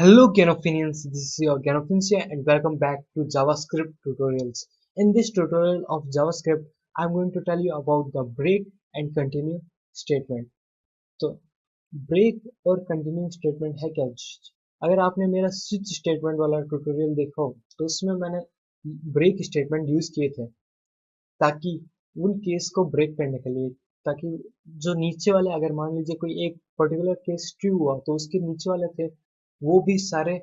Hello Ganofins, this is your Ganofins here and welcome back to JavaScript tutorials. In this tutorial of JavaScript, I'm going to tell you about the break and continue statement. तो break और continue statement है क्या? अगर आपने मेरा switch statement वाला tutorial देखा हो तो उसमें मैंने break statement यूज किए थे ताकि उन केस को ब्रेक करने के लिए, ताकि जो नीचे वाले, अगर मान लीजिए कोई एक पर्टिकुलर केस ट्रू हुआ तो उसके नीचे वाले थे वो भी सारे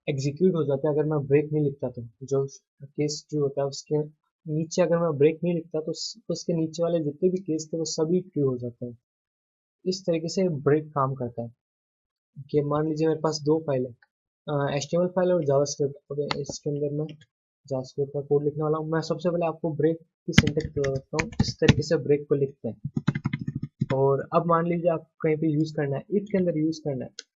एग्जीक्यूट हो जाते हैं अगर मैं ब्रेक नहीं लिखता। तो जो केस ट्रू होता है उसके नीचे अगर मैं ब्रेक नहीं लिखता तो उसके नीचे वाले जितने भी केस थे वो सभी ट्रू हो जाते हैं। इस तरीके से ब्रेक काम करता है कि मान लीजिए मेरे पास दो फाइल है, HTML फाइल और जावास्क्रिप्ट। अब इसके अंदर मैं जावास्क्रिप्ट का कोड लिखने वाला हूँ। मैं सबसे पहले आपको ब्रेक की सिंटेक्स बताता हूँ। इस तरीके से ब्रेक को लिखते हैं। और अब मान लीजिए आप कहीं पे यूज करना है, इफ के अंदर यूज करना है।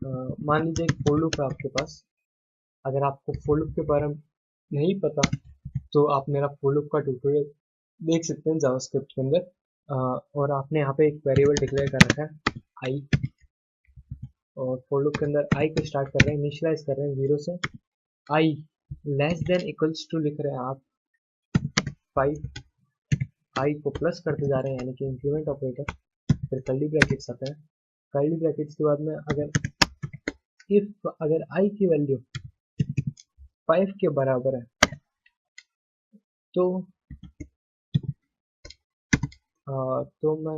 मान लीजिए एक फॉर लूप है आपके पास। अगर आपको फॉर लूप के बारे में नहीं पता तो आप मेरा फॉर लूप का ट्यूटोरियल देख सकते हैं जावास्क्रिप्ट के अंदर। और आपने यहाँ पे एक वेरिएबल डिक्लेयर कर रखा है आई, और फॉर लूप के अंदर आई को स्टार्ट कर रहे हैं, इनिशियलाइज कर रहे हैं 0 से। आई लेस देन इक्वल्स टू लिख रहे हैं आप 5, आई को प्लस करते जा रहे हैं यानी कि इंक्रीमेंट ऑपरेटर। फिर कर्ली ब्रैकेट्स आता है। कर्ली ब्रैकेट्स के बाद में अगर आई की वैल्यू 5 के बराबर है तो मैं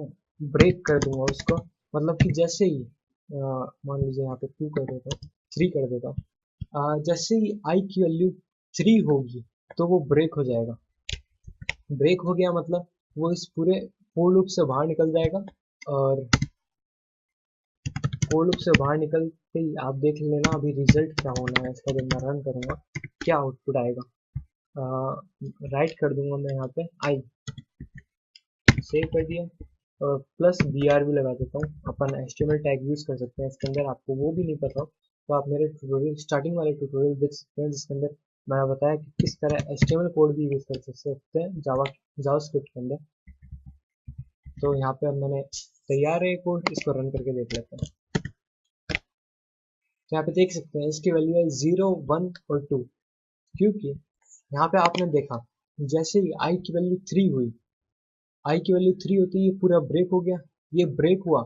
ब्रेक कर दूंगा उसको। मतलब कि जैसे ही मान लीजिए यहाँ पे 2 कर देता हूँ, 3 कर देता हूँ। जैसे ही आई की वैल्यू 3 होगी तो वो ब्रेक हो जाएगा। ब्रेक हो गया मतलब वो इस पूरे फॉर लूप से बाहर निकल जाएगा। और फॉर लूप से बाहर निकलते ही आप देख लेना अभी रिजल्ट क्या होना है इसका। जब मैं रन करूंगा क्या आउटपुट आएगा। राइट कर दूंगा मैं यहाँ पे आई, सेव कर दिया और प्लस BR भी लगा देता हूँ। अपन HTML टैग यूज कर सकते हैं इसके अंदर। आपको वो भी नहीं पता हो तो आप मेरे ट्यूटोरियल, स्टार्टिंग वाले ट्यूटोरियल देख सकते हैं जिसके अंदर मैंने बताया कि किस तरह HTML कोड भी यूज कर सकते हैं जावास्क्रिप्ट के अंदर। तो यहाँ पे अब मैंने तैयार है कोड, इसको रन करके देख लेते हैं। तो यहाँ पे देख सकते हैं इसकी वैल्यू है 0, 1 और 2। क्योंकि यहाँ पे आपने देखा जैसे ही आई की वैल्यू 3 हुई, आई की वैल्यू 3 होती है पूरा ब्रेक हो गया। ये ब्रेक हुआ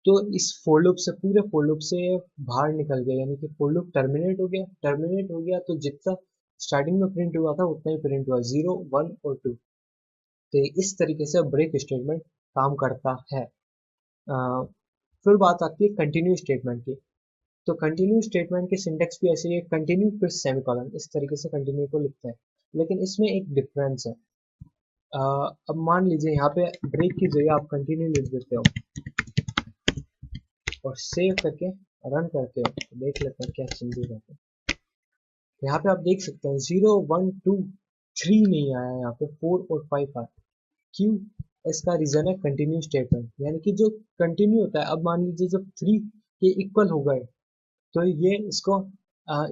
तो इस फॉर लूप से, पूरे फॉर लूप से बाहर निकल गया यानी कि फॉर लूप टर्मिनेट हो गया। टर्मिनेट हो गया तो जितना स्टार्टिंग में प्रिंट हुआ था उतना ही प्रिंट हुआ, 0, 1 और 2। तो इस तरीके से ब्रेक स्टेटमेंट काम करता है। फिर बात आती है कंटिन्यू स्टेटमेंट की। तो कंटिन्यू स्टेटमेंट की सिंटेक्स भी ऐसी है, कंटिन्यू फिर सेमीकोलन, इस तरीके से कंटिन्यू को लिखते हैं। लेकिन इसमें एक डिफरेंस है। अब मान लीजिए यहाँ पे ब्रेक की जगह आप कंटिन्यू लिख देते हो और सेव करके रन करते हो तो देख लेते हैं क्या चेंजेस आते हैं। यहाँ पे आप देख सकते हैं 0, 1, 2, 3 नहीं आया, यहाँ पे 4 और 5 आया। क्यों? इसका रीजन है कंटिन्यू स्टेटमेंट, यानी कि जो कंटिन्यू होता है। अब मान लीजिए जब 3 के इक्वल हो गए तो ये इसको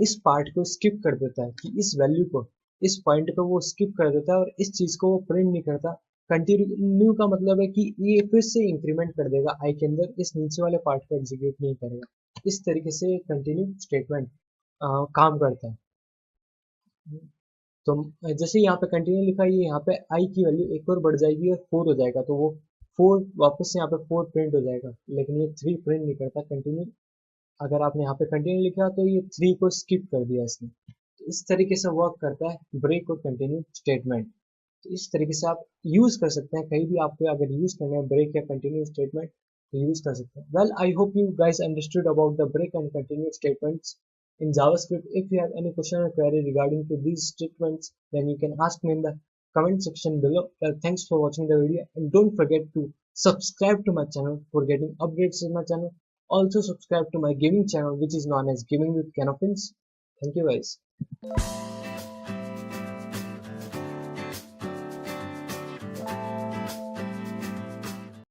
इस पार्ट को स्किप कर देता है कि इस वैल्यू को, इस पॉइंट को वो स्किप कर देता है और इस चीज को वो प्रिंट नहीं करता। कंटिन्यू का मतलब है कि ये फिर से इंक्रीमेंट कर देगा आई के अंदर, इस नीचे वाले पार्ट को एग्जीक्यूट नहीं करेगा। इस तरीके से कंटिन्यू स्टेटमेंट काम करता है। तो जैसे यहाँ पे कंटिन्यू लिखा है, यहाँ पे आई की वैल्यू एक और बढ़ जाएगी और 4 हो जाएगा तो वो 4 वापस से यहाँ पे 4 प्रिंट हो जाएगा। लेकिन ये 3 प्रिंट नहीं करता कंटिन्यू। अगर आपने यहाँ पे कंटिन्यू लिखा तो ये 3 को स्किप कर दिया इसने। तो इस तरीके से वर्क करता है ब्रेक और कंटिन्यू स्टेटमेंट। तो इस तरीके से आप यूज कर सकते हैं कहीं भी आपको अगर यूज करना है ब्रेक या कंटिन्यू स्टेटमेंट तो यूज कर सकते हैं। Well, I hope you guys understood about the break and continue statements in JavaScript. If you have any question or query regarding to these statements, then you can ask me in the comment section below. Thanks for watching the video and don't forget to subscribe to my channel for getting updates on my channel. Also subscribe to my gaming channel which is known as Gaming with Ganofins. Thank you guys.